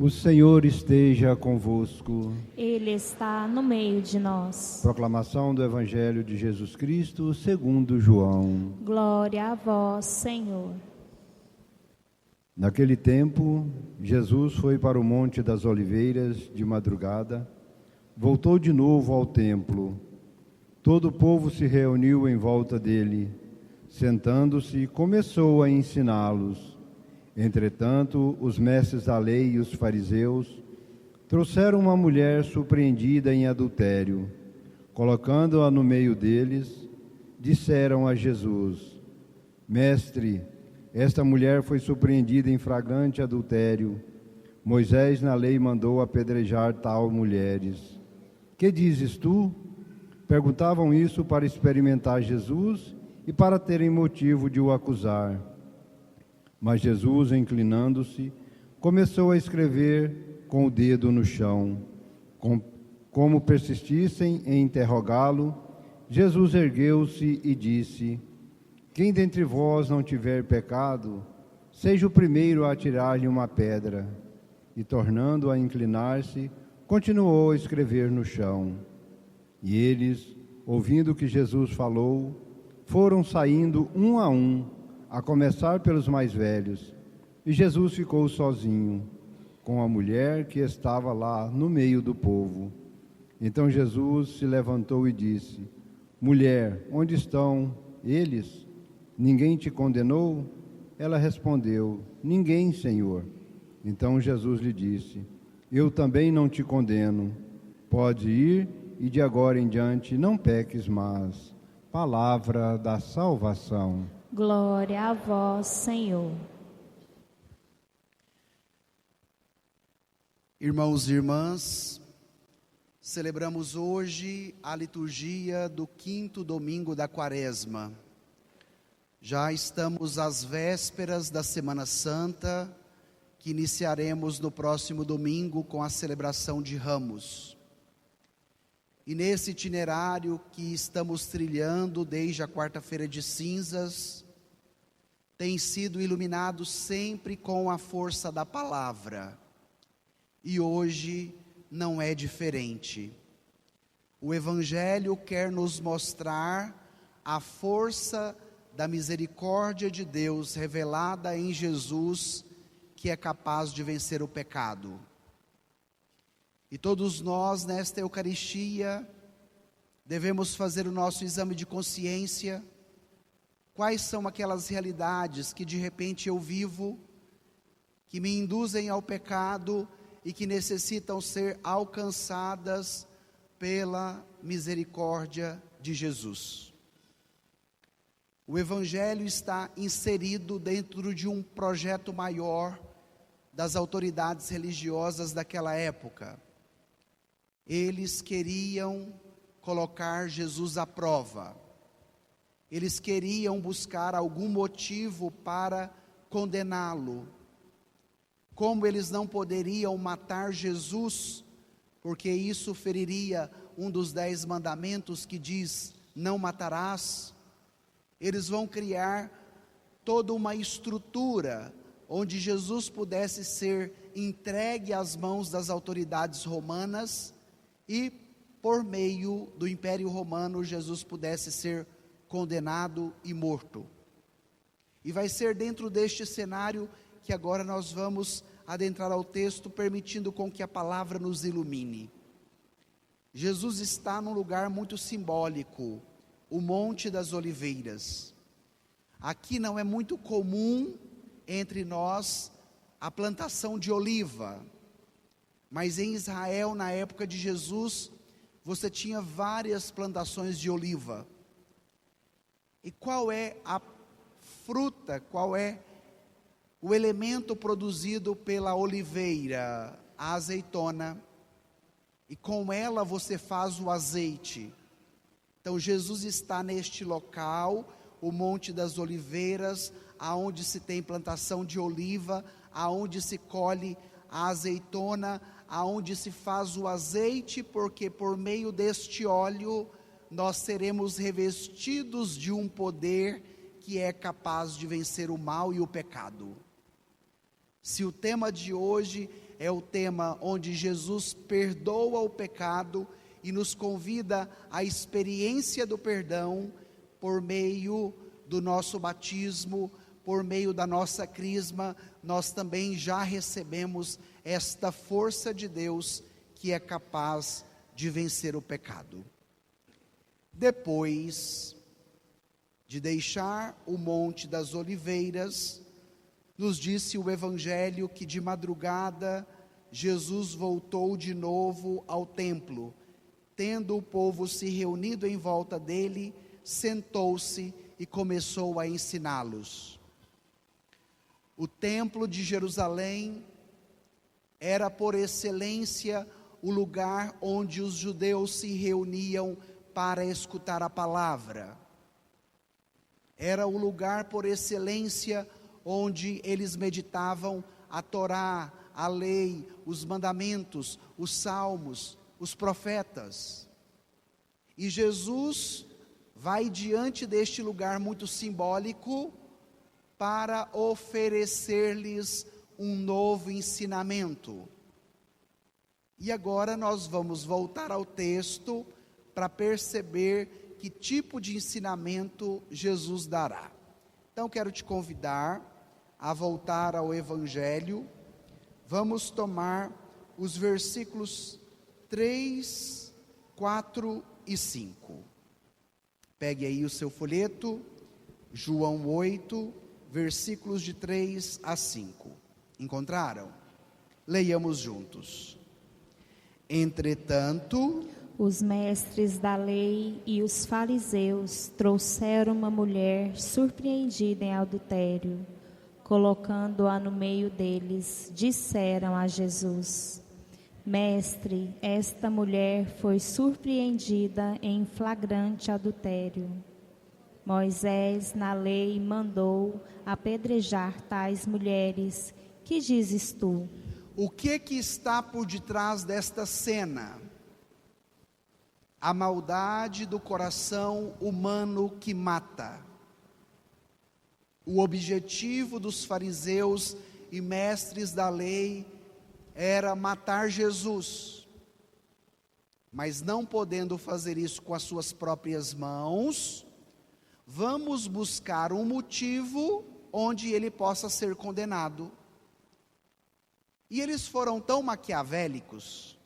O Senhor esteja convosco. Ele está no meio de nós. Proclamação do Evangelho de Jesus Cristo segundo João. Glória a vós, Senhor. Naquele tempo, Jesus foi para o Monte das Oliveiras de madrugada, voltou de novo ao templo. Todo o povo se reuniu em volta dele. Sentando-se, começou a ensiná-los. Entretanto, os mestres da lei e os fariseus trouxeram uma mulher surpreendida em adultério. Colocando-a no meio deles, disseram a Jesus: Mestre, esta mulher foi surpreendida em flagrante adultério. Moisés na lei mandou apedrejar tal mulheres. Que dizes tu? Perguntavam isso para experimentar Jesus e para terem motivo de o acusar. Mas Jesus, inclinando-se, começou a escrever com o dedo no chão. Como persistissem em interrogá-lo, Jesus ergueu-se e disse: Quem dentre vós não tiver pecado, seja o primeiro a atirar-lhe uma pedra. E, tornando a inclinar-se, continuou a escrever no chão. E eles, ouvindo que Jesus falou, foram saindo um, a começar pelos mais velhos. E Jesus ficou sozinho, com a mulher que estava lá no meio do povo. Então Jesus se levantou e disse: Mulher, onde estão eles? Ninguém te condenou? Ela respondeu: Ninguém, Senhor. Então Jesus lhe disse: Eu também não te condeno. Pode ir e de agora em diante não peques mais. Palavra da salvação. Glória a vós, Senhor. Irmãos e irmãs, celebramos hoje a liturgia do 5º domingo da Quaresma. Já estamos às vésperas da Semana Santa, que iniciaremos no próximo domingo com a celebração de Ramos. E nesse itinerário que estamos trilhando desde a quarta-feira de cinzas, tem sido iluminado sempre com a força da palavra. E hoje não é diferente. O Evangelho quer nos mostrar a força da misericórdia de Deus revelada em Jesus, que é capaz de vencer o pecado. E todos nós, nesta Eucaristia, devemos fazer o nosso exame de consciência. Quais são aquelas realidades que de repente eu vivo, que me induzem ao pecado e que necessitam ser alcançadas pela misericórdia de Jesus? O Evangelho está inserido dentro de um projeto maior das autoridades religiosas daquela época. Eles queriam colocar Jesus à prova. Eles queriam buscar algum motivo para condená-lo. Como eles não poderiam matar Jesus, porque isso feriria um dos 10 mandamentos que diz: não matarás, eles vão criar toda uma estrutura onde Jesus pudesse ser entregue às mãos das autoridades romanas e, por meio do Império Romano, Jesus pudesse ser condenado e morto. E vai ser dentro deste cenário que agora nós vamos adentrar ao texto, permitindo com que a palavra nos ilumine. Jesus está num lugar muito simbólico, o Monte das Oliveiras. Aqui não é muito comum entre nós a plantação de oliva, mas em Israel, na época de Jesus, você tinha várias plantações de oliva. E qual é a fruta, qual é o elemento produzido pela oliveira? A azeitona. E com ela você faz o azeite. Então Jesus está neste local, o Monte das Oliveiras, aonde se tem plantação de oliva, aonde se colhe a azeitona, aonde se faz o azeite, porque por meio deste óleo nós seremos revestidos de um poder que é capaz de vencer o mal e o pecado. Se o tema de hoje é o tema onde Jesus perdoa o pecado e nos convida à experiência do perdão por meio do nosso batismo, por meio da nossa crisma, nós também já recebemos esta força de Deus que é capaz de vencer o pecado. Depois de deixar o Monte das Oliveiras, nos disse o Evangelho que de madrugada Jesus voltou de novo ao templo. Tendo o povo se reunido em volta dele, sentou-se e começou a ensiná-los. O templo de Jerusalém era por excelência o lugar onde os judeus se reuniam para escutar a palavra. Era o lugar por excelência onde eles meditavam a Torá, a lei, os mandamentos, os salmos, os profetas. E Jesus vai diante deste lugar muito simbólico para oferecer-lhes um novo ensinamento. E agora nós vamos voltar ao texto para perceber que tipo de ensinamento Jesus dará. Então quero te convidar a voltar ao Evangelho. Vamos tomar os versículos 3, 4 e 5. Pegue aí o seu folheto, João 8, versículos de 3 a 5. Encontraram? Leiamos juntos. Entretanto, os mestres da lei e os fariseus trouxeram uma mulher surpreendida em adultério. Colocando-a no meio deles, disseram a Jesus: Mestre, esta mulher foi surpreendida em flagrante adultério. Moisés, na lei, mandou apedrejar tais mulheres. Que dizes tu? O que está por detrás desta cena? A maldade do coração humano que mata. O objetivo dos fariseus e mestres da lei era matar Jesus, mas não podendo fazer isso com as suas próprias mãos, vamos buscar um motivo onde ele possa ser condenado. E eles foram tão maquiavélicos,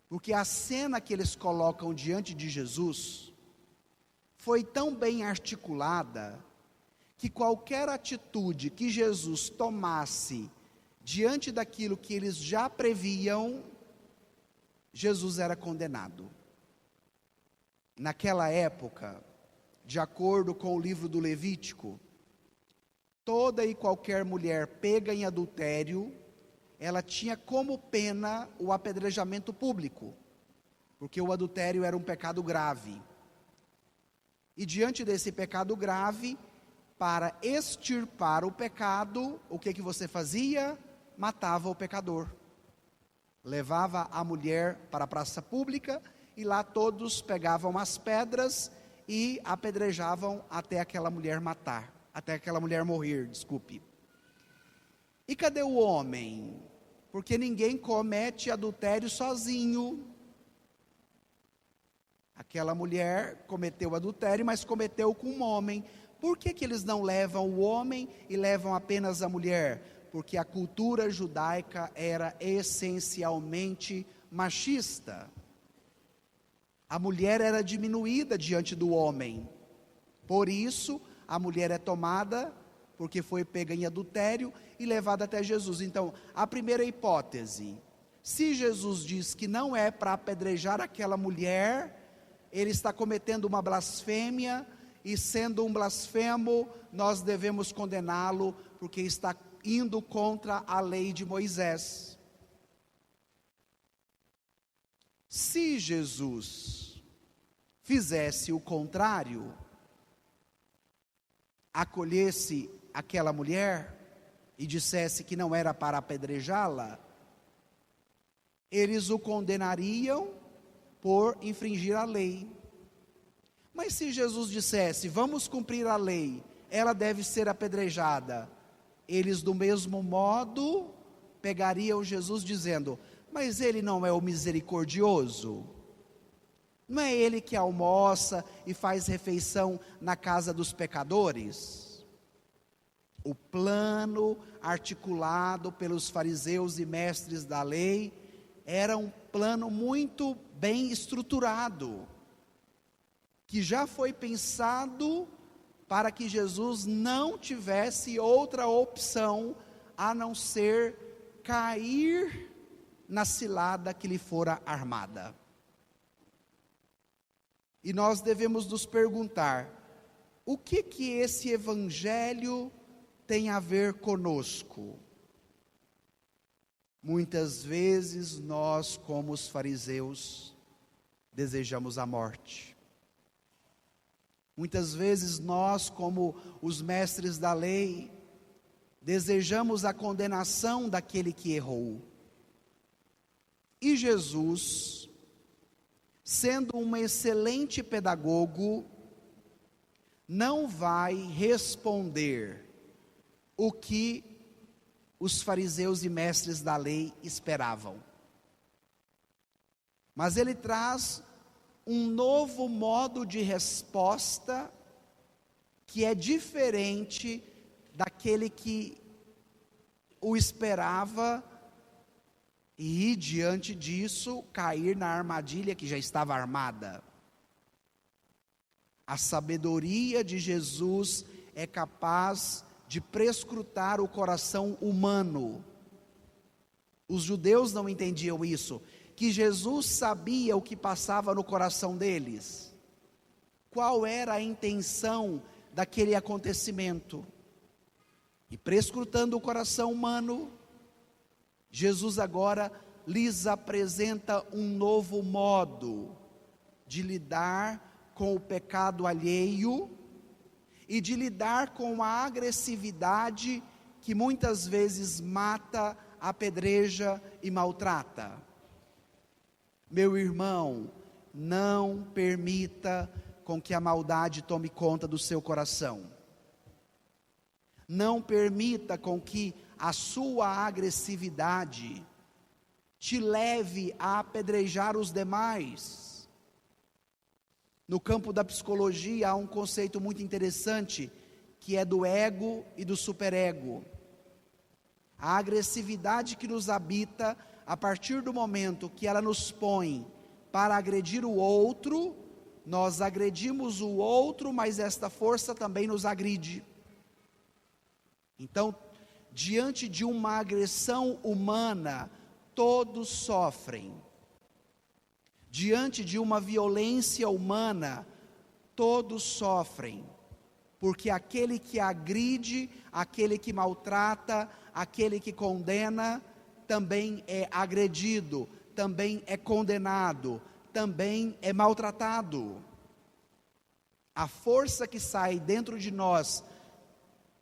porque a cena que eles colocam diante de Jesus foi tão bem articulada, que qualquer atitude que Jesus tomasse diante daquilo que eles já previam, Jesus era condenado. Naquela época, de acordo com o livro do Levítico, toda e qualquer mulher pega em adultério, ela tinha como pena o apedrejamento público, porque o adultério era um pecado grave. E diante desse pecado grave, para extirpar o pecado, o que você fazia? Matava o pecador. Levava a mulher para a praça pública e lá todos pegavam as pedras e apedrejavam até aquela mulher morrer, desculpe. E cadê o homem? Porque ninguém comete adultério sozinho. Aquela mulher cometeu adultério, mas cometeu com um homem. Por que eles não levam o homem e levam apenas a mulher? Porque a cultura judaica era essencialmente machista. A mulher era diminuída diante do homem. Por isso, a mulher é tomada, porque foi pega em adultério e levada até Jesus. Então, a primeira hipótese, se Jesus diz que não é para apedrejar aquela mulher, ele está cometendo uma blasfêmia, e sendo um blasfemo, nós devemos condená-lo, porque está indo contra a lei de Moisés. Se Jesus fizesse o contrário, acolhesse aquela mulher e dissesse que não era para apedrejá-la, eles o condenariam por infringir a lei. Mas se Jesus dissesse, vamos cumprir a lei, ela deve ser apedrejada, eles do mesmo modo pegariam Jesus dizendo: mas ele não é o misericordioso? Não é ele que almoça e faz refeição na casa dos pecadores? O plano articulado pelos fariseus e mestres da lei era um plano muito bem estruturado, que já foi pensado para que Jesus não tivesse outra opção a não ser cair na cilada que lhe fora armada. E nós devemos nos perguntar: o que esse evangelho tem a ver conosco? Muitas vezes nós, como os fariseus, desejamos a morte. Muitas vezes nós, como os mestres da lei, desejamos a condenação daquele que errou. E Jesus, sendo um excelente pedagogo, não vai responder o que os fariseus e mestres da lei esperavam. Mas ele traz um novo modo de resposta que é diferente daquele que o esperava e, diante disso, cair na armadilha que já estava armada. A sabedoria de Jesus é capaz de prescrutar o coração humano. Os judeus não entendiam isso, que Jesus sabia o que passava no coração deles. Qual era a intenção daquele acontecimento? E prescrutando o coração humano, Jesus agora lhes apresenta um novo modo de lidar com o pecado alheio e de lidar com a agressividade que muitas vezes mata, apedreja e maltrata. Meu irmão, não permita com que a maldade tome conta do seu coração. Não permita com que a sua agressividade te leve a apedrejar os demais. No campo da psicologia há um conceito muito interessante, que é do ego e do superego. A agressividade que nos habita, a partir do momento que ela nos põe para agredir o outro, nós agredimos o outro, mas esta força também nos agride. Então, diante de uma agressão humana, todos sofrem. Diante de uma violência humana, todos sofrem, porque aquele que agride, aquele que maltrata, aquele que condena, também é agredido, também é condenado, também é maltratado. A força que sai dentro de nós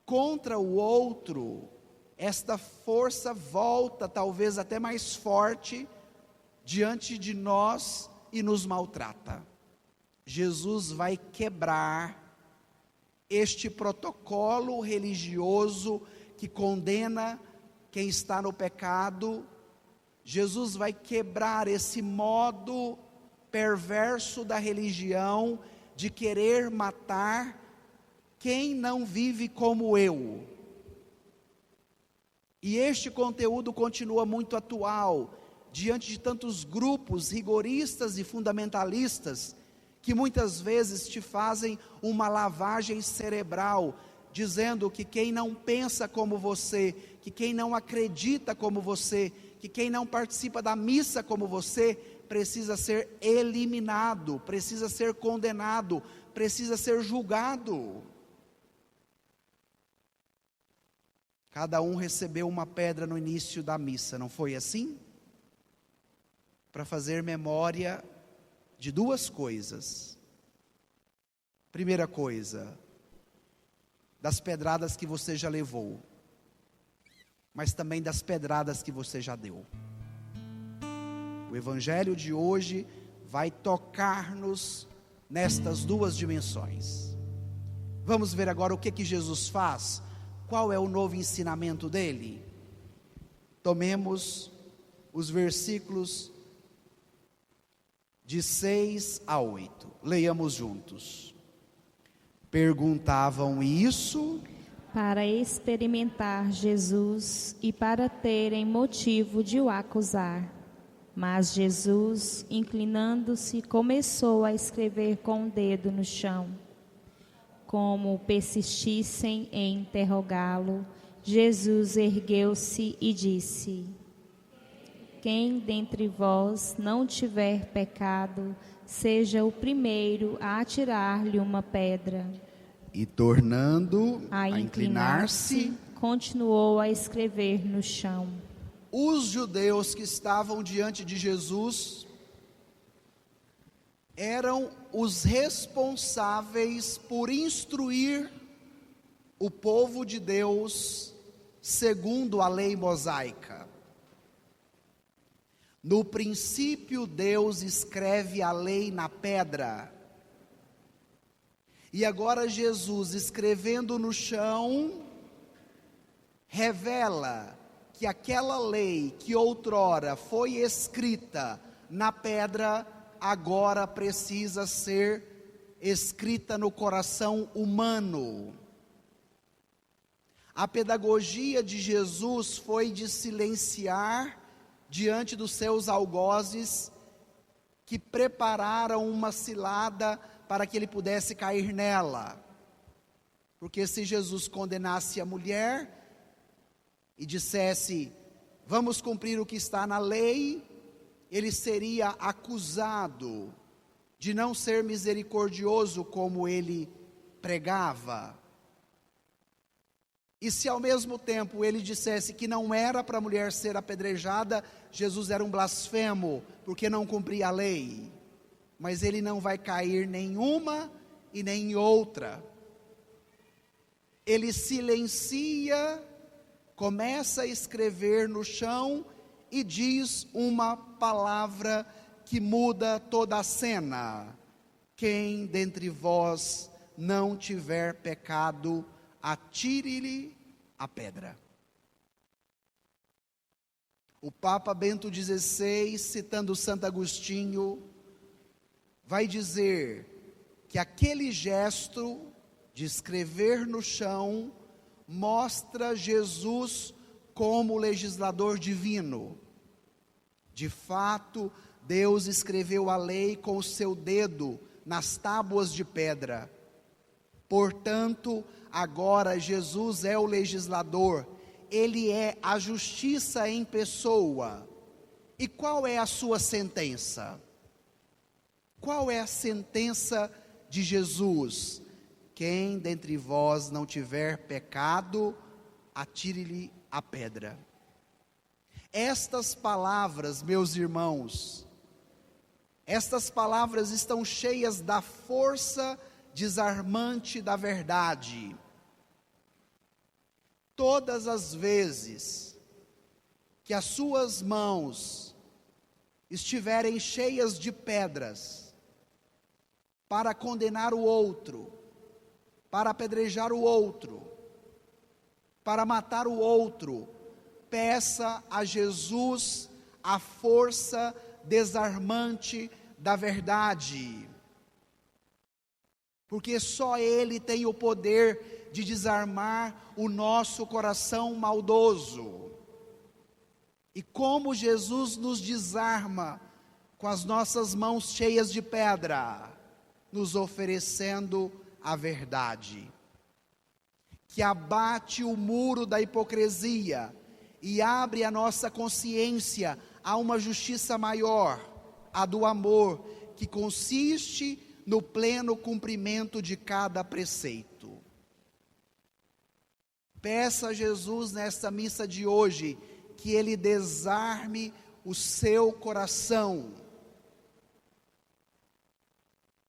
contra o outro, esta força volta talvez até mais forte diante de nós e nos maltrata. Jesus vai quebrar este protocolo religioso que condena quem está no pecado. Jesus vai quebrar esse modo perverso da religião de querer matar quem não vive como eu. E este conteúdo continua muito atual, diante de tantos grupos rigoristas e fundamentalistas, que muitas vezes te fazem uma lavagem cerebral, dizendo que quem não pensa como você, que quem não acredita como você, que quem não participa da missa como você, precisa ser eliminado, precisa ser condenado, precisa ser julgado. Cada um recebeu uma pedra no início da missa, não foi assim? Para fazer memória de duas coisas. Primeira coisa, das pedradas que você já levou, mas também das pedradas que você já deu. O evangelho de hoje vai tocar-nos nestas duas dimensões. Vamos ver agora o que Jesus faz Qual é o novo ensinamento dele? Tomemos os versículos de 6 a 8. Leiamos juntos. Perguntavam isso para experimentar Jesus e para terem motivo de o acusar. Mas Jesus, inclinando-se, começou a escrever com o dedo no chão. Como persistissem em interrogá-lo, Jesus ergueu-se e disse: quem dentre vós não tiver pecado, seja o primeiro a atirar-lhe uma pedra. E tornando a inclinar-se, continuou a escrever no chão. Os judeus que estavam diante de Jesus eram os responsáveis por instruir o povo de Deus segundo a lei mosaica. No princípio, Deus escreve a lei na pedra. E agora Jesus, escrevendo no chão, revela que aquela lei que outrora foi escrita na pedra, agora precisa ser escrita no coração humano. A pedagogia de Jesus foi de silenciar diante dos seus algozes, que prepararam uma cilada para que ele pudesse cair nela. Porque se Jesus condenasse a mulher e dissesse, vamos cumprir o que está na lei, ele seria acusado de não ser misericordioso como ele pregava. E se ao mesmo tempo ele dissesse que não era para a mulher ser apedrejada, Jesus era um blasfemo, porque não cumpria a lei. Mas ele não vai cair nenhuma e nem outra. Ele silencia, começa a escrever no chão e diz uma palavra que muda toda a cena. Quem dentre vós não tiver pecado, atire-lhe a pedra. O Papa Bento XVI, citando Santo Agostinho, vai dizer que aquele gesto de escrever no chão mostra Jesus como legislador divino. De fato, Deus escreveu a lei com o seu dedo nas tábuas de pedra. Portanto, agora Jesus é o legislador, ele é a justiça em pessoa. E qual é a sua sentença? Qual é a sentença de Jesus? Quem dentre vós não tiver pecado, atire-lhe a pedra. Estas palavras, meus irmãos, estas palavras estão cheias da força desarmante da verdade. Todas as vezes que as suas mãos estiverem cheias de pedras para condenar o outro, para apedrejar o outro, para matar o outro, peça a Jesus a força desarmante da verdade. Porque só Ele tem o poder de desarmar o nosso coração maldoso. E como Jesus nos desarma com as nossas mãos cheias de pedra, nos oferecendo a verdade, que abate o muro da hipocrisia e abre a nossa consciência a uma justiça maior, a do amor, que consiste no pleno cumprimento de cada preceito. Peça a Jesus nesta missa de hoje, que Ele desarme o seu coração.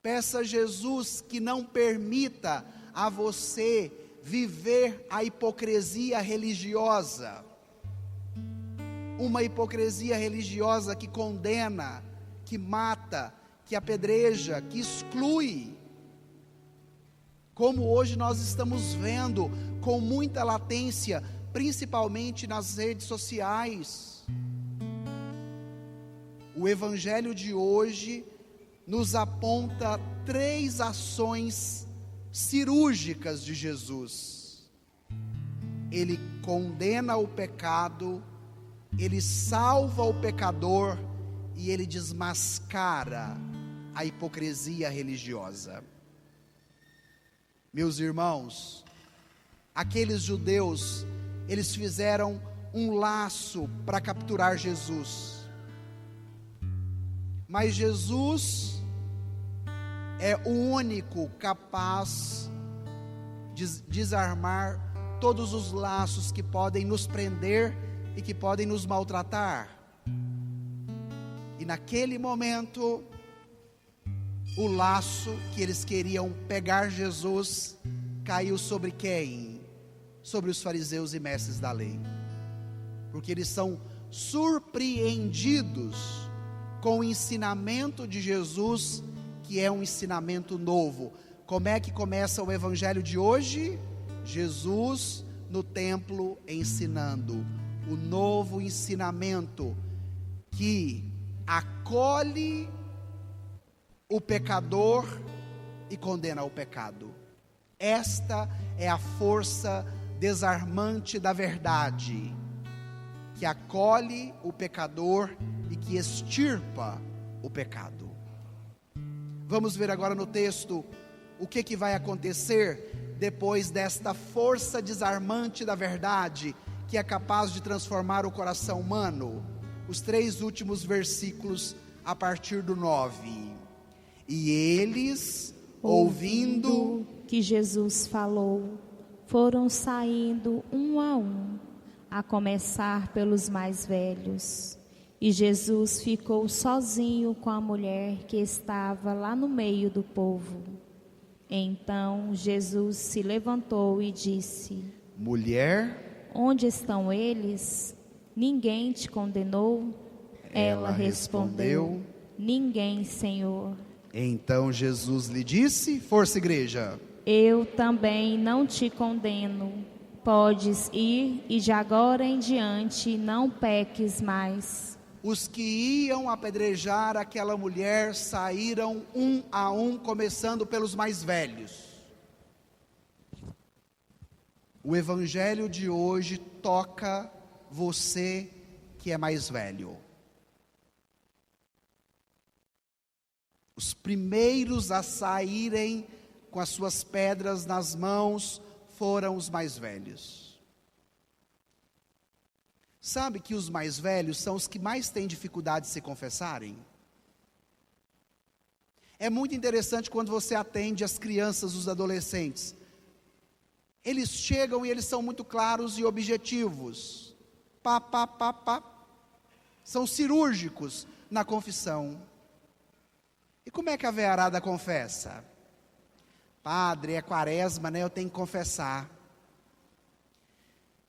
Peça a Jesus que não permita a você viver a hipocrisia religiosa. Uma hipocrisia religiosa que condena, que mata, que apedreja, que exclui. como hoje nós estamos vendo com muita latência, principalmente nas redes sociais. O Evangelho de hoje nos aponta 3 ações cirúrgicas de Jesus. Ele condena o pecado, ele salva o pecador e ele desmascara a hipocrisia religiosa. Meus irmãos, aqueles judeus, eles fizeram um laço para capturar Jesus. Mas Jesus é o único capaz de desarmar todos os laços que podem nos prender e que podem nos maltratar. E naquele momento, o laço que eles queriam pegar Jesus caiu sobre quem? Sobre os fariseus e mestres da lei. Porque eles são surpreendidos com o ensinamento de Jesus, que é um ensinamento novo. Como é que começa o Evangelho de hoje? Jesus no templo ensinando o novo ensinamento que acolhe o pecador e condena o pecado. Esta é a força desarmante da verdade, que acolhe o pecador e que extirpa o pecado. Vamos ver agora no texto o que vai acontecer depois desta força desarmante da verdade, que é capaz de transformar o coração humano. Os 3 últimos versículos a partir do 9. E eles, ouvindo que Jesus falou, foram saindo um, a começar pelos mais velhos. E Jesus ficou sozinho com a mulher que estava lá no meio do povo. Então Jesus se levantou e disse: Mulher, onde estão eles? Ninguém te condenou? Ela respondeu: Ninguém, Senhor. Então Jesus lhe disse, força igreja, eu também não te condeno. Podes ir e de agora em diante não peques mais. Os que iam apedrejar aquela mulher saíram um a um, começando pelos mais velhos. O Evangelho de hoje toca você que é mais velho. Os primeiros a saírem com as suas pedras nas mãos foram os mais velhos. Sabe que os mais velhos são os que mais têm dificuldade de se confessarem? É muito interessante quando você atende as crianças, os adolescentes. Eles chegam e eles são muito claros e objetivos. São cirúrgicos na confissão. E como é que a veiarada confessa? Padre, é quaresma, né? Eu tenho que confessar.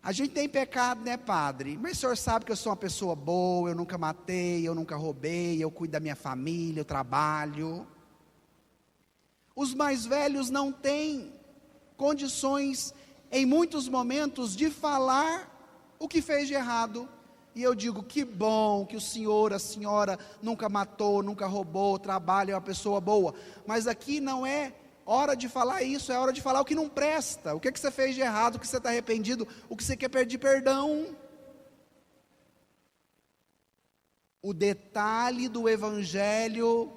A gente tem pecado, né, padre? Mas o senhor sabe que eu sou uma pessoa boa, eu nunca matei, eu nunca roubei, eu cuido da minha família, eu trabalho. Os mais velhos não têm condições, em muitos momentos, de falar o que fez de errado. E eu digo, que bom que o senhor, a senhora nunca matou, nunca roubou, trabalha, é uma pessoa boa. Mas aqui não é hora de falar isso, é hora de falar o que não presta, o que você fez de errado, o que você está arrependido, o que você quer pedir perdão. O detalhe do Evangelho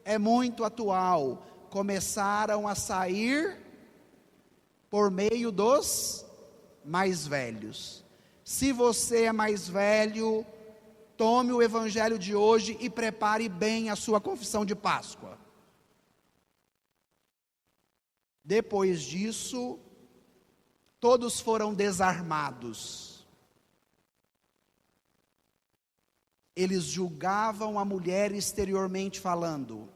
é muito atual. Começaram a sair por meio dos mais velhos. Se você é mais velho, tome o Evangelho de hoje e prepare bem a sua confissão de Páscoa. Depois disso, todos foram desarmados. Eles julgavam a mulher exteriormente falando.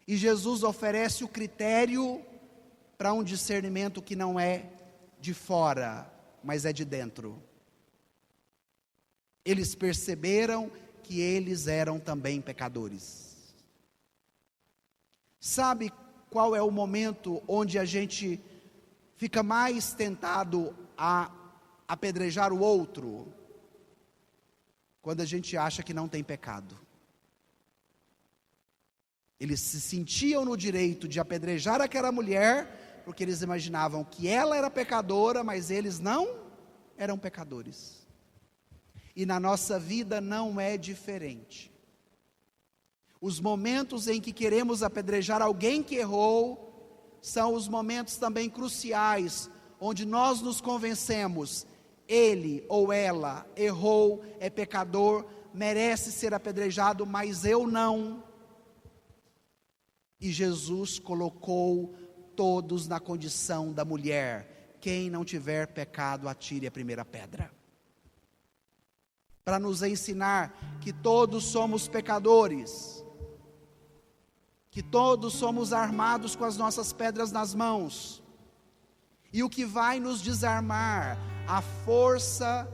E Jesus oferece o critério para um discernimento que não é de fora, mas é de dentro. Eles perceberam que eles eram também pecadores. Sabe qual é o momento onde a gente fica mais tentado a apedrejar o outro? Quando a gente acha que não tem pecado. Eles se sentiam no direito de apedrejar aquela mulher, porque eles imaginavam que ela era pecadora, mas eles não eram pecadores. E na nossa vida não é diferente. Os momentos em que queremos apedrejar alguém que errou, são os momentos também cruciais, onde nós nos convencemos, ele ou ela errou, é pecador, merece ser apedrejado, mas eu não. E Jesus colocou todos na condição da mulher: quem não tiver pecado, atire a primeira pedra. Para nos ensinar que todos somos pecadores, que todos somos armados com as nossas pedras nas mãos. E o que vai nos desarmar? A força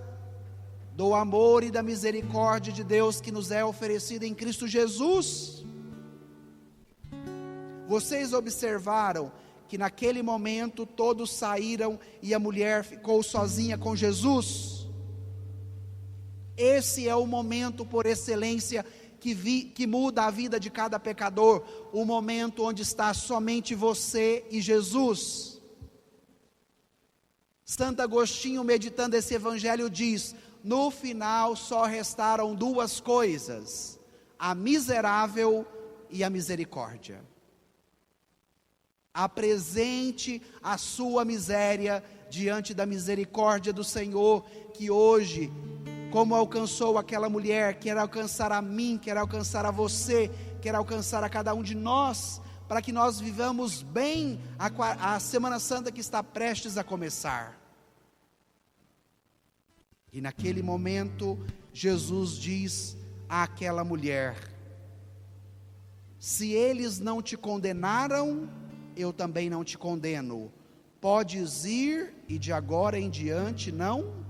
do amor e da misericórdia de Deus que nos é oferecida em Cristo Jesus. Vocês observaram que naquele momento todos saíram e a mulher ficou sozinha com Jesus? Esse é o momento por excelência que muda a vida de cada pecador, o momento onde está somente você e Jesus. Santo Agostinho, meditando esse evangelho, diz: no final só restaram duas coisas, a miserável e a misericórdia. Apresente a sua miséria diante da misericórdia do Senhor, que hoje, como alcançou aquela mulher, quer alcançar a mim, quer alcançar a você, quer alcançar a cada um de nós, para que nós vivamos bem a Semana Santa que está prestes a começar. E naquele momento, Jesus diz àquela mulher: se eles não te condenaram, eu também não te condeno. Podes ir e de agora em diante não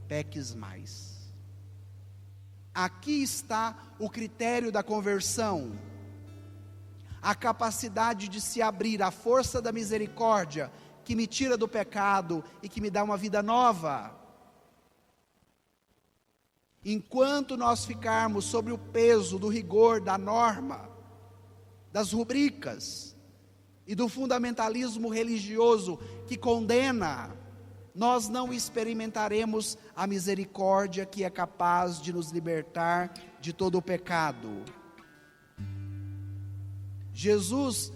peques mais. Aqui está o critério da conversão, a capacidade de se abrir, a força da misericórdia, que me tira do pecado e que me dá uma vida nova. Enquanto nós ficarmos sobre o peso do rigor da norma, das rubricas e do fundamentalismo religioso que condena, nós não experimentaremos a misericórdia que é capaz de nos libertar de todo o pecado. Jesus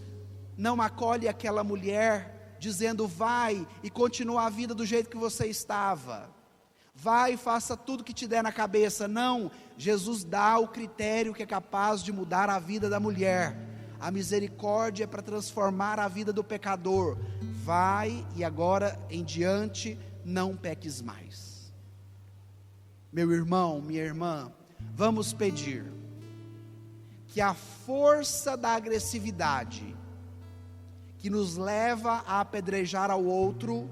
não acolhe aquela mulher dizendo: vai e continua a vida do jeito que você estava, vai e faça tudo que te der na cabeça. Não, Jesus dá o critério que é capaz de mudar a vida da mulher. A misericórdia é para transformar a vida do pecador. Vai e agora em diante não peques mais. Meu irmão, minha irmã, vamos pedir que a força da agressividade que nos leva a apedrejar ao outro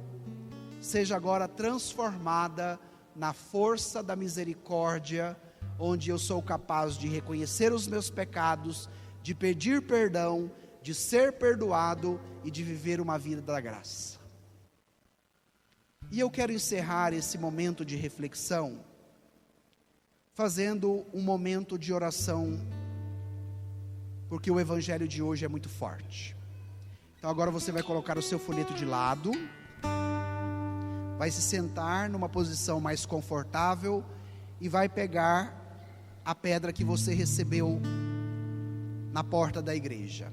seja agora transformada na força da misericórdia, onde eu sou capaz de reconhecer os meus pecados, de pedir perdão, de ser perdoado e de viver uma vida da graça. E eu quero encerrar esse momento de reflexão fazendo um momento de oração, porque o evangelho de hoje é muito forte. Então agora você vai colocar o seu folheto de lado, vai se sentar numa posição mais confortável e vai pegar a pedra que você recebeu na porta da igreja.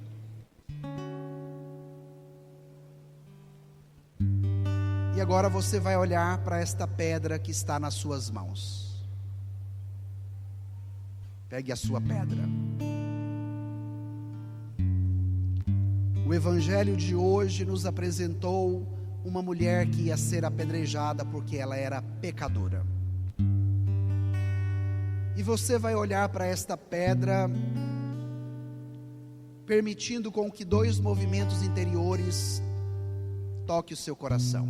E agora você vai olhar para esta pedra que está nas suas mãos. Pegue a sua pedra. O evangelho de hoje nos apresentou uma mulher que ia ser apedrejada porque ela era pecadora. E você vai olhar para esta pedra, permitindo com que dois movimentos interiores toquem o seu coração.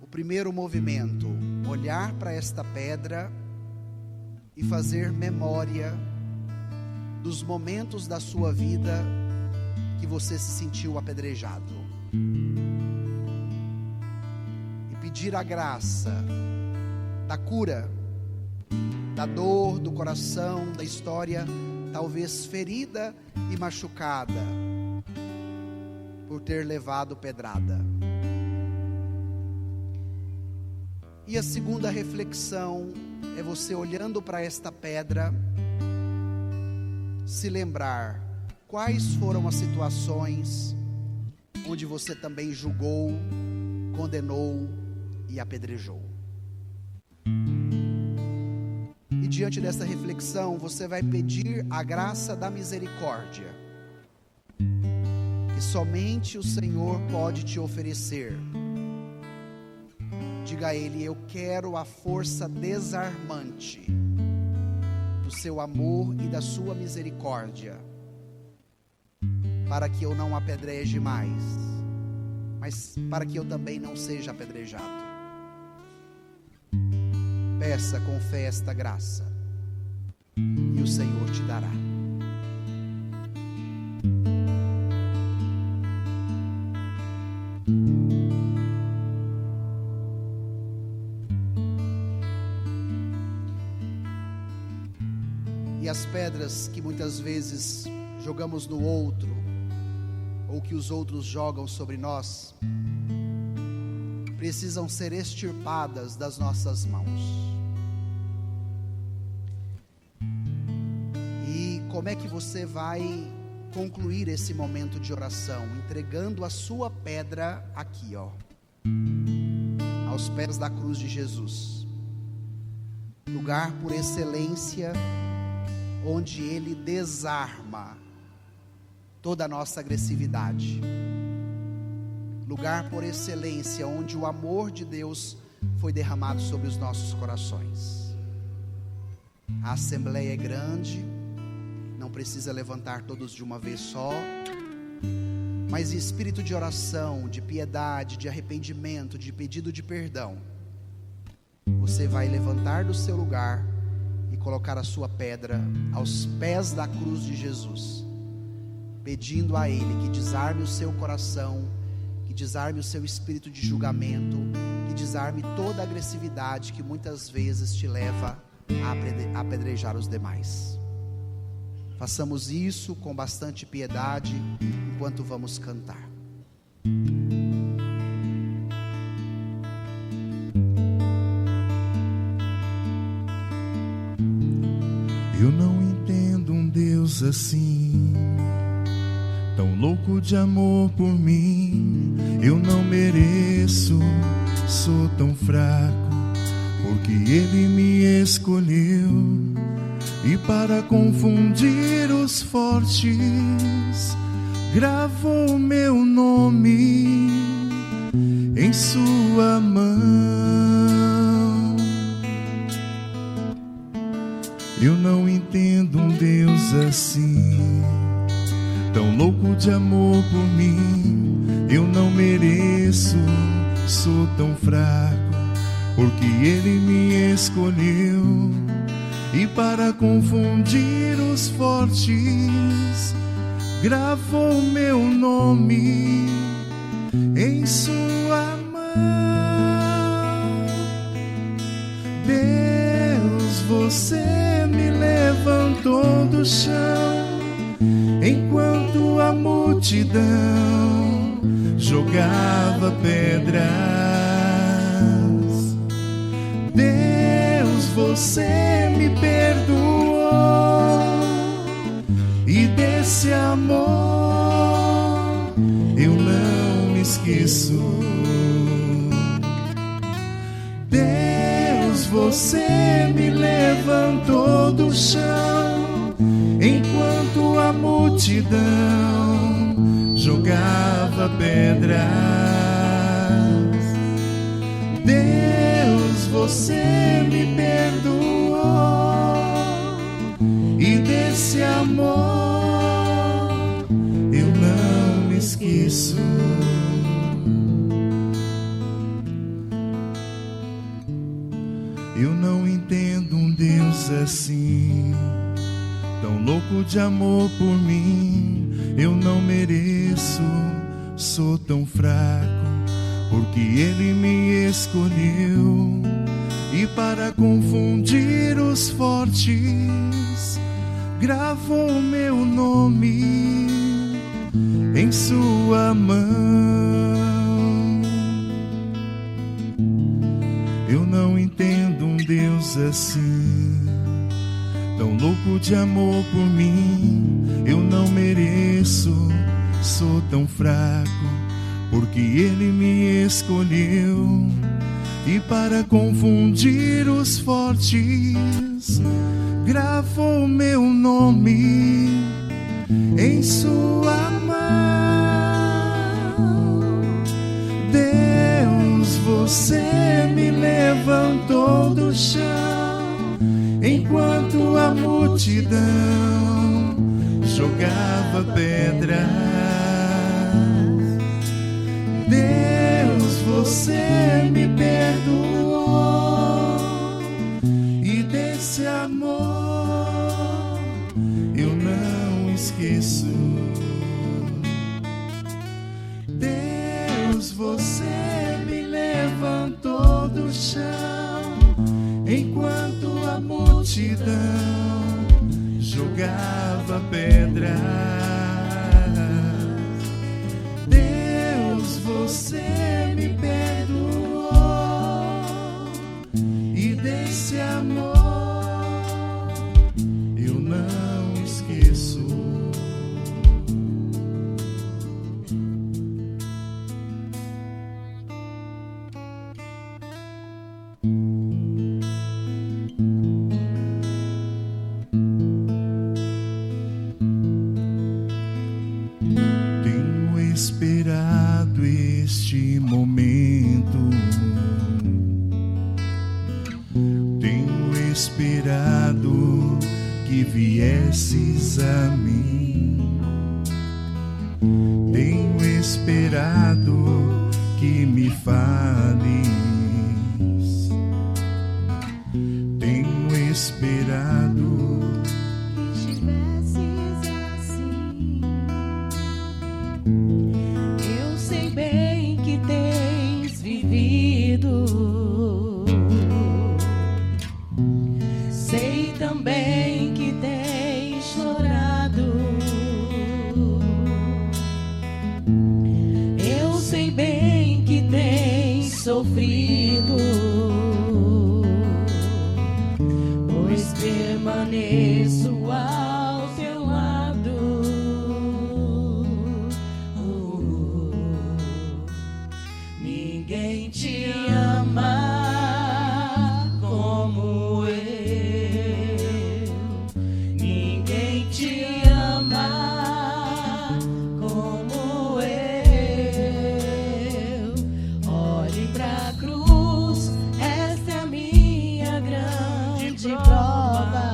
O primeiro movimento, olhar para esta pedra e fazer memória dos momentos da sua vida que você se sentiu apedrejado. E pedir a graça da cura, da dor, do coração, da história, talvez ferida e machucada, por ter levado pedrada. E a segunda reflexão é você olhando para esta pedra, se lembrar quais foram as situações onde você também julgou, condenou e apedrejou. E diante dessa reflexão, você vai pedir a graça da misericórdia, que somente o Senhor pode te oferecer. Diga a Ele: eu quero a força desarmante do seu amor e da sua misericórdia, para que eu não apedreje mais, mas para que eu também não seja apedrejado. Peça com fé esta graça, e o Senhor te dará. E as pedras que muitas vezes jogamos no outro, ou que os outros jogam sobre nós, precisam ser extirpadas das nossas mãos. E como é que você vai concluir esse momento de oração? Entregando a sua pedra aqui, aos pés da cruz de Jesus, lugar por excelência, onde Ele desarma toda a nossa agressividade, lugar por excelência, onde o amor de Deus foi derramado sobre os nossos corações. A assembleia é grande, não precisa levantar todos de uma vez só, mas em espírito de oração, de piedade, de arrependimento, de pedido de perdão, você vai levantar do seu lugar e colocar a sua pedra aos pés da cruz de Jesus, pedindo a Ele que desarme o seu coração, que desarme o seu espírito de julgamento, que desarme toda a agressividade que muitas vezes te leva a apedrejar os demais. Façamos isso com bastante piedade enquanto vamos cantar. Eu não entendo um Deus assim, tão louco de amor por mim. Eu não mereço, sou tão fraco, porque Ele me escolheu. E para confundir os fortes, gravou meu nome em sua mão. Eu não entendo um Deus assim, tão louco de amor por mim. Eu não mereço, sou tão fraco, porque Ele me escolheu. E para confundir os fortes, gravou meu nome em sua mão. Deus, você me levantou do chão, enquanto a multidão jogava pedras. Deus, você me perdoou, e desse amor eu não me esqueço. Deus, você me levantou do chão, enquanto a multidão jogava pedras. Deus, você me perdoou, e desse amor eu não me esqueço. Eu não entendo um Deus assim, tão louco de amor por mim. Eu não mereço, sou tão fraco, porque Ele me escolheu. E para confundir os fortes, gravou meu nome em sua mão. Eu não entendo um Deus assim, tão louco de amor por mim. Eu não mereço, sou tão fraco, porque Ele me escolheu. E para confundir os fortes, gravou meu nome em sua mão. Deus, você me levantou do chão, enquanto a multidão jogava pedras. Deus, você me perdoou, e desse amor eu não esqueço. Deus, você me levantou do chão, enquanto a multidão jogava pedras. Deus, você me perdoou, e desse amor eu não esqueço. Tenho esperado este momento, tenho esperado que viesses a mim, tenho esperado que me fales, tenho esperado que estivesses assim. Eu sei bem que tens vivido, sei também que tens chorado. Eu sei bem que tens sofrido, pois permaneço ao teu lado. Ninguém te ama como eu, ninguém te ama como eu. Olhe pra cruz, essa é a minha grande prova.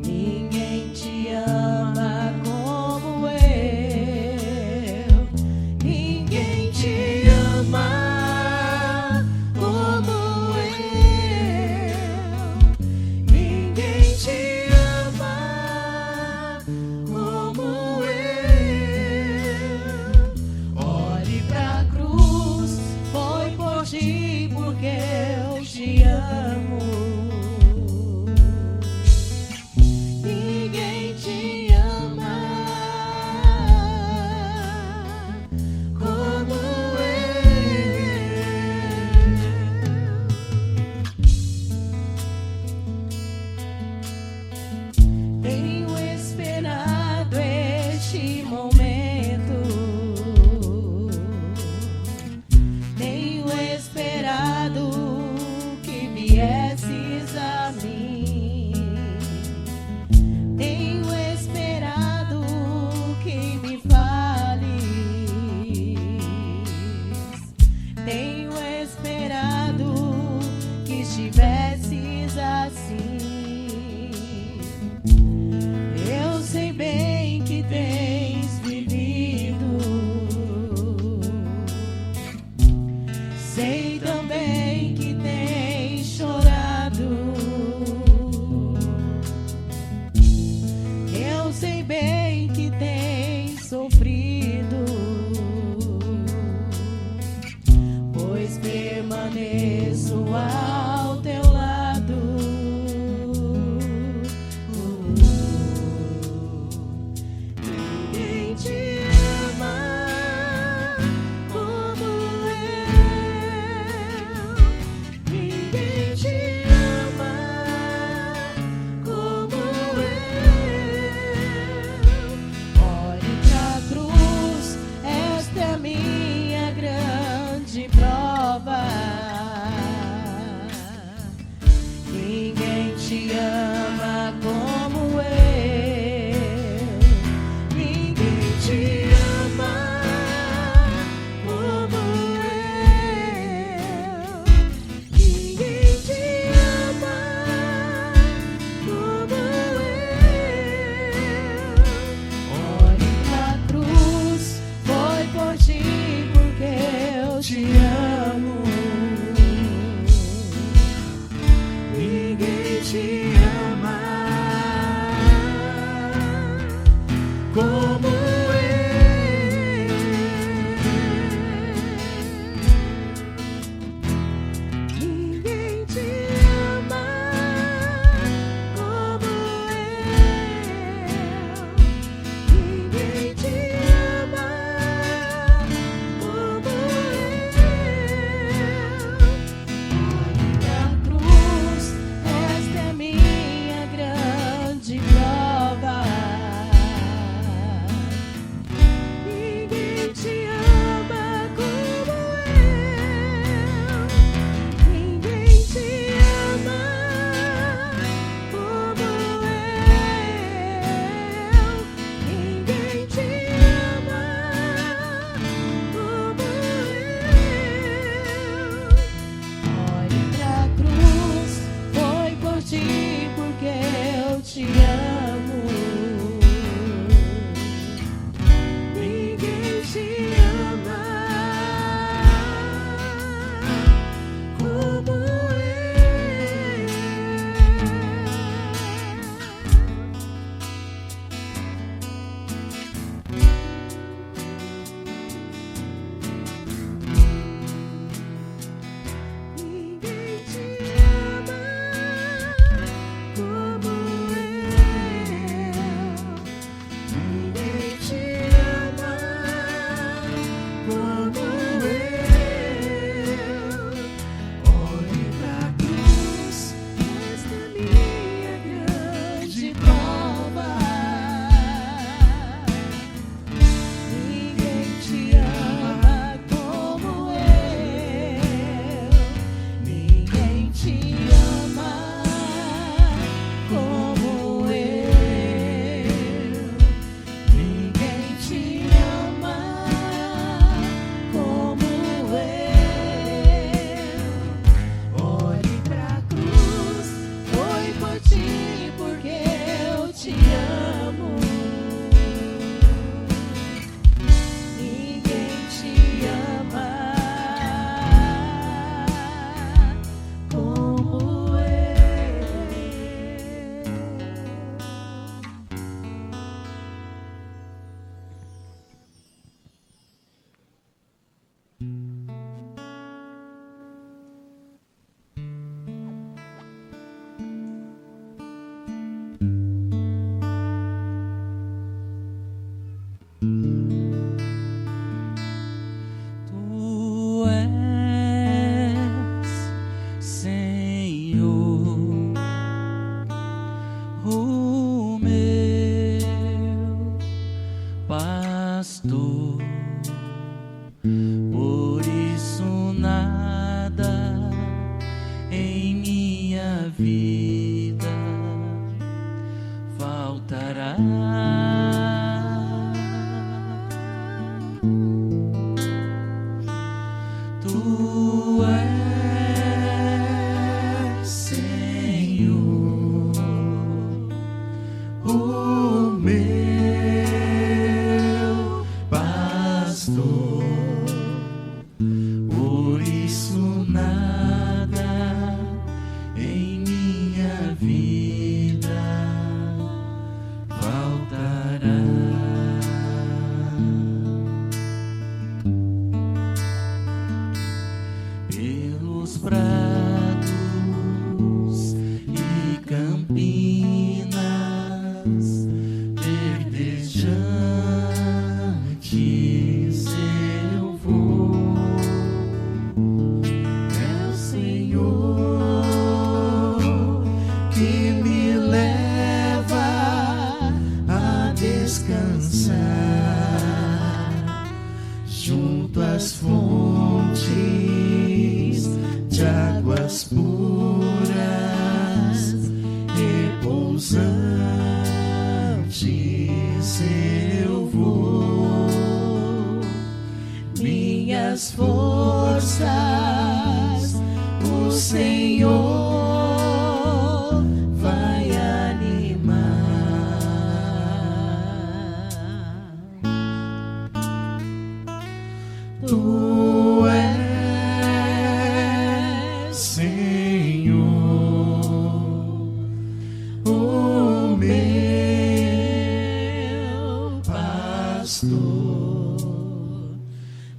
Ninguém te ama como eu, ninguém te ama como eu, ninguém te ama como eu. Olhe pra cruz, foi por ti, porque eu te amo. Ninguém te ama como eu. Tenho esperado este momento, tenho esperado que viesses a mim, tenho esperado que me fales, tenho esperado que estivesses assim. Eu sei bem que tens vivido, sei também que tens chorado. te ama como eu. Ninguém te ama como eu. Ninguém te ama como eu. Olhe pra cruz, foi por ti porque eu te amo. Ninguém te ama como eu. Ninguém te ama como eu. Ninguém te ama como eu. Olhe pra cruz, esta é minha grande prova. Ninguém te ama como eu. Ninguém te ama como eu. Ninguém te ama como eu. Olhe pra cruz, foi por ti porque eu te amo. Ninguém te ama como eu. Ninguém te ama como eu. Ninguém te ama como eu. Olhe pra cruz, esta é minha grande prova. Ninguém te ama como eu. Ninguém te ama como eu. Ninguém te ama como eu. Olhe pra cruz, foi por ti porque eu te amo. Ninguém te ama como eu. Tu és, Senhor, o meu pastor, por isso nada em minha vida faltará. Tu és, Senhor, o meu pastor, por isso nada em minha minhas forças, o Senhor vai animar. Tu és, Senhor, o meu pastor,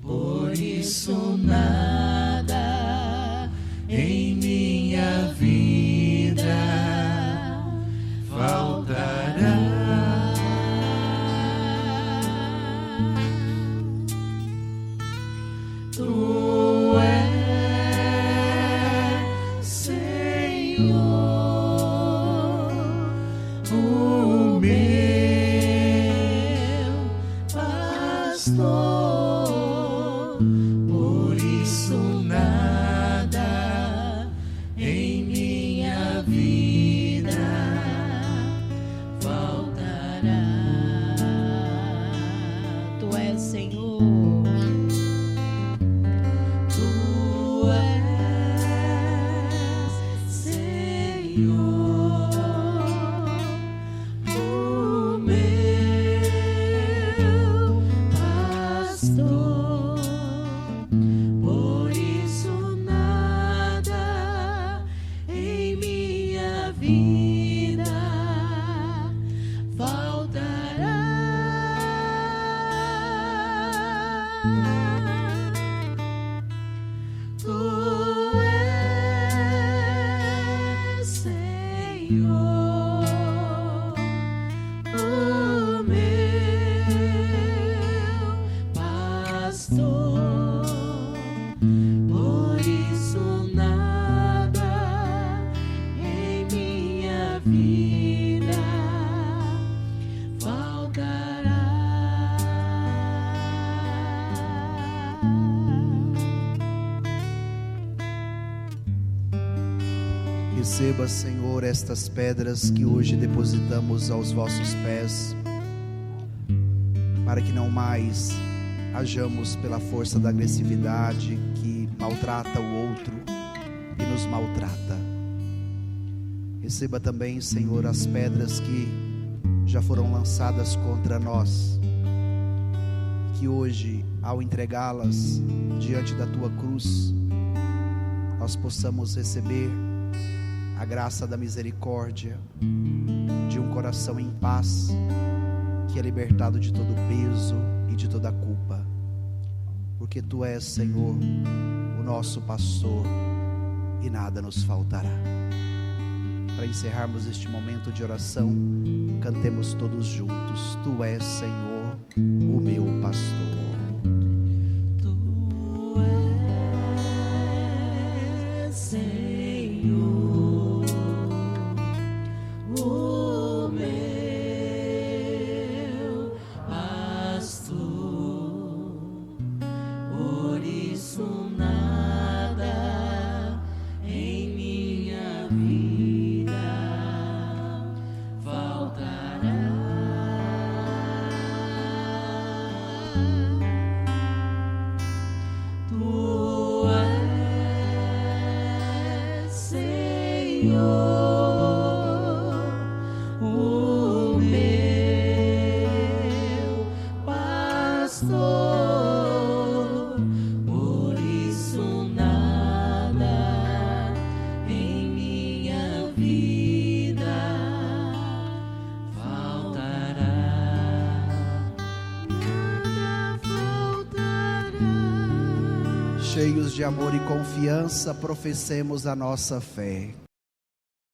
por isso nada em minha vida faltará. Tu és, Senhor, o meu pastor, por isso nada em minha vida faltará. Tu és, Senhor. Tu és, Senhor, o meu pastor, por isso nada em minha vida faltará. Tu és, Senhor, o meu pastor, por isso nada em minha vida faltará. Receba, Senhor, estas pedras que hoje depositamos aos vossos pés, para que não mais hajamos pela força da agressividade que maltrata o outro e nos maltrata. Receba também, Senhor, as pedras que já foram lançadas contra nós, que hoje, ao entregá-las diante da tua cruz, nós possamos receber a graça da misericórdia, de um coração em paz, que é libertado de todo peso e de toda culpa, porque tu és, Senhor, o nosso pastor, e nada nos faltará. Para encerrarmos este momento de oração, cantemos todos juntos: Tu és, Senhor, o meu pastor. Tu és, Senhor, o meu pastor, por isso nada em minha vida faltará. Tu és, Senhor, o meu pastor, por isso nada em minha vida faltará. Nada faltará. Cheios de amor e confiança, professemos a nossa fé.